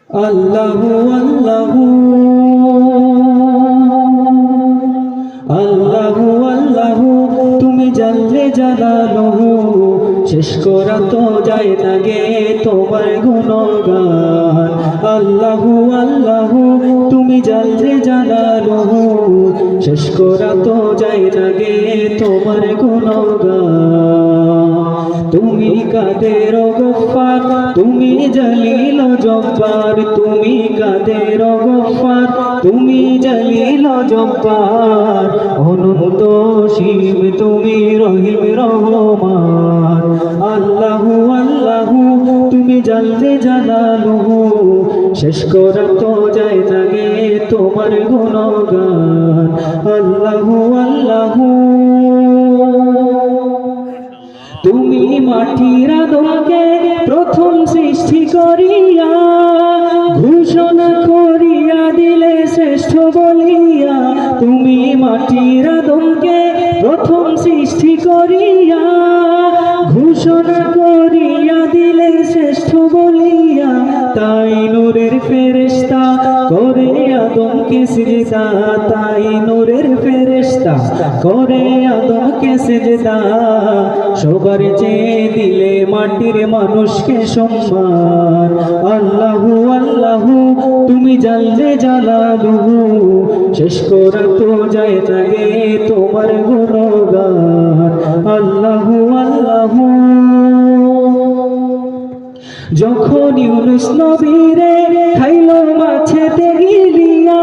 আল্লাহু আল্লাহু আল্লাহু আল্লাহু তুমি জানলে জানালহু শেষ করা তো যায় না গে তোমার গুণগান। আল্লাহু আল্লাহু তুমি জানলে জানালহু শেষ করা তো যায় না গে তোমার গুণগান। তুমি কাদের গফফার তুমি জলিল জব্বার, তুমি কাদের গফফার তুমি জলিল জব্বার, অনন্ত সীম তুমি রহিম রহমান। আল্লাহু আল্লাহু তুমি জানলে জানালহু শেষ করা তো যায় না গে তোমার গুণগান। আল্লাহু আল্লাহু তুমি মাটির আদমকে প্রথম সৃষ্টি করিয়া ঘোষণা করিয়া দিলে শ্রেষ্ঠ বলিয়া। তুমি মাটির আদমকে প্রথম সৃষ্টি করিয়া ঘোষণা করিয়া দিলে শ্রেষ্ঠ বলিয়া। তাই নূরের ফেরেশতা করে আদমকে সিজদা, তাই নূরের ফেরেশতা করে আদমকে সিজদা। সবার চেয়ে দিলে মাটির মানুষকে সম্মান। আল্লাহু আল্লাহু তুমি জানলে জালালহু শেষ করা তো যায় না গে তোমার গুণগান। আল্লাহু আল্লাহু যখন ইউনুস নবীরে খাইলো মাছেতে গিলিয়া,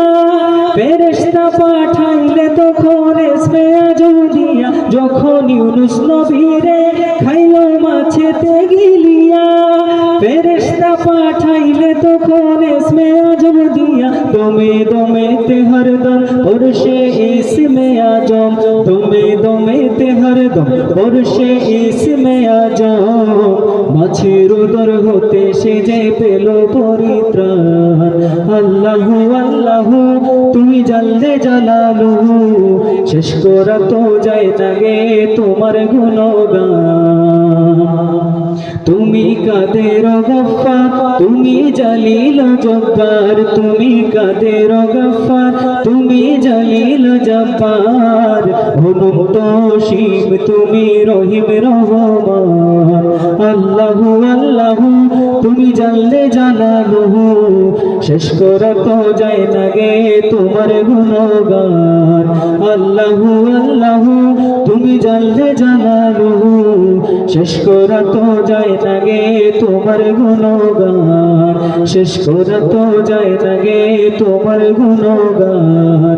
ফেরেশতা পাঠাইলে তখন ইসমে আজম দিয়া। যখন ইউনুস নবীরে খাইলো মাছেতে গিলিয়া, ফেরেশতা পাঠাইলে তখন ইসমে আজম দিয়া। দমে দমেতে হরদম পরশে ইসমে আজম, দমে দমেতে হরদম পরশে ইসমে আজম। মাছের উদর হতে সে যে পেল পরিত্রাণ। আল্লাহু আল্লাহু তুমি জানলে জালালহু শেষ করা তো যায় না গে তোমার গুণগান। তুমি কাদের গফফার তুমি জলিল জব্বার, তুমি কাদের গফফার তুমি জলিল জব্বার, অনন্ত সীম তুমি রহিম রহমান। আল্লাহু আল্লাহু তুমি জানলে জানালহু শেষ করা তো যায় না গে তোমার গুণগান। আল্লাহু আল্লাহু তুমি জানলে জানালহু শেষ করা তো যায় না গে তোমার গুণগান। শেষ করা তো যায় না গে তোমার গুণগান।